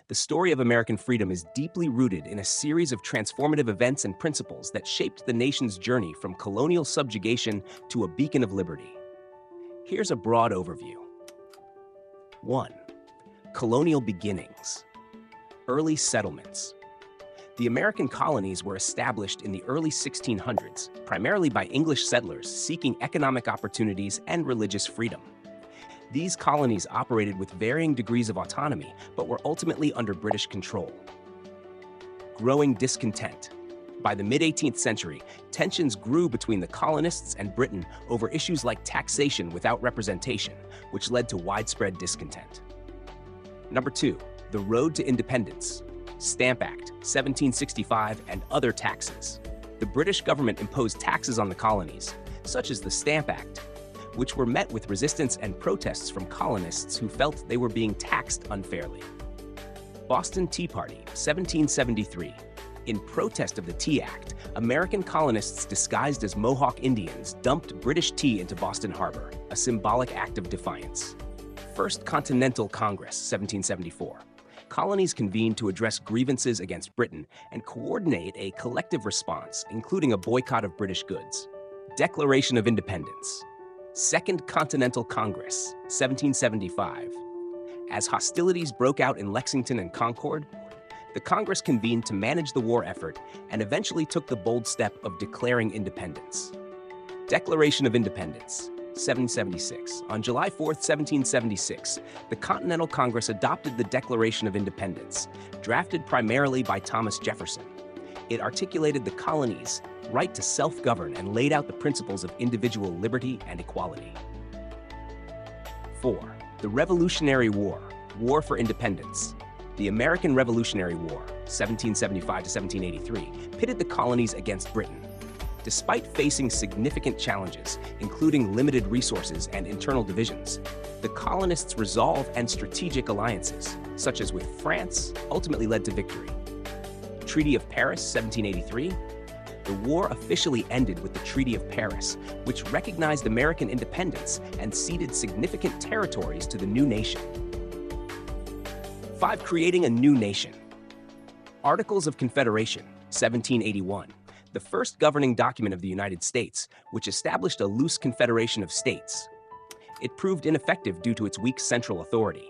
The story of American freedom is deeply rooted in a series of transformative events and principles that shaped the nation's journey from colonial subjugation to a beacon of liberty. Here's a broad overview. 1. Colonial beginnings. Early settlements. The American colonies were established in the early 1600s, primarily by English settlers seeking economic opportunities and religious freedom. These colonies operated with varying degrees of autonomy, but were ultimately under British control. Growing discontent. By the mid-18th century, tensions grew between the colonists and Britain over issues like taxation without representation, which led to widespread discontent. Number 2, the road to independence. Stamp Act, 1765, and other taxes. The British government imposed taxes on the colonies, such as the Stamp Act, which were met with resistance and protests from colonists who felt they were being taxed unfairly. Boston Tea Party, 1773. In protest of the Tea Act, American colonists disguised as Mohawk Indians dumped British tea into Boston Harbor, a symbolic act of defiance. First Continental Congress, 1774. Colonies convened to address grievances against Britain and coordinate a collective response, including a boycott of British goods. Declaration of Independence. Second Continental Congress, 1775. As hostilities broke out in Lexington and Concord, the Congress convened to manage the war effort and eventually took the bold step of declaring independence. Declaration of Independence, 1776. On July 4, 1776, the Continental Congress adopted the Declaration of Independence, drafted primarily by Thomas Jefferson. It articulated the colonies' right to self-govern and laid out the principles of individual liberty and equality. 4. The Revolutionary War, War for Independence. The American Revolutionary War, 1775 to 1783, pitted the colonies against Britain. Despite facing significant challenges, including limited resources and internal divisions, the colonists' resolve and strategic alliances, such as with France, ultimately led to victory. Treaty of Paris, 1783. The war officially ended with the Treaty of Paris, which recognized American independence and ceded significant territories to the new nation. 5. Creating a new nation. Articles of Confederation, 1781. The first governing document of the United States, which established a loose confederation of states. It proved ineffective due to its weak central authority.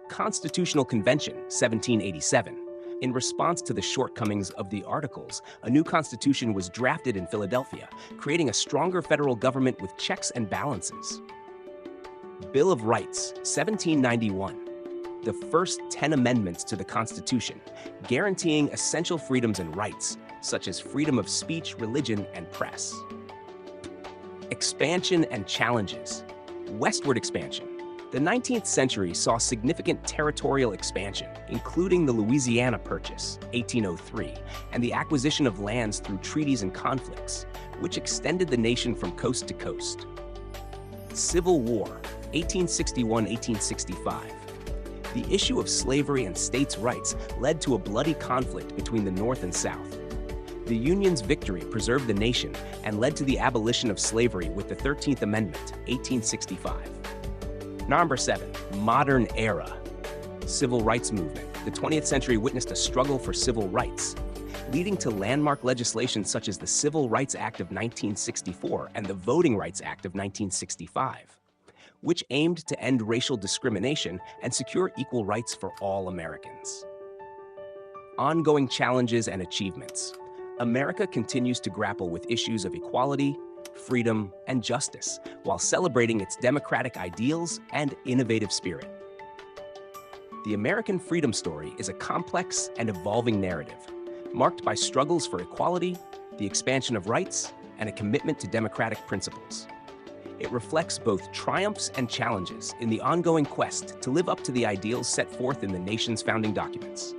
Constitutional Convention, 1787. In response to the shortcomings of the Articles, a new constitution was drafted in Philadelphia, creating a stronger federal government with checks and balances. Bill of Rights, 1791. The first 10 amendments to the Constitution, guaranteeing essential freedoms and rights, such as freedom of speech, religion, and press. Expansion and challenges. Westward expansion. The 19th century saw significant territorial expansion, including the Louisiana Purchase, 1803, and the acquisition of lands through treaties and conflicts, which extended the nation from coast to coast. Civil War, 1861-1865. The issue of slavery and states' rights led to a bloody conflict between the North and South. The Union's victory preserved the nation and led to the abolition of slavery with the 13th Amendment, 1865. Number 7, Modern Era. Civil Rights Movement. The 20th century witnessed a struggle for civil rights, leading to landmark legislation such as the Civil Rights Act of 1964 and the Voting Rights Act of 1965, which aimed to end racial discrimination and secure equal rights for all Americans. Ongoing challenges and achievements. America continues to grapple with issues of equality, freedom, and justice, while celebrating its democratic ideals and innovative spirit. The American freedom story is a complex and evolving narrative, marked by struggles for equality, the expansion of rights, and a commitment to democratic principles. It reflects both triumphs and challenges in the ongoing quest to live up to the ideals set forth in the nation's founding documents.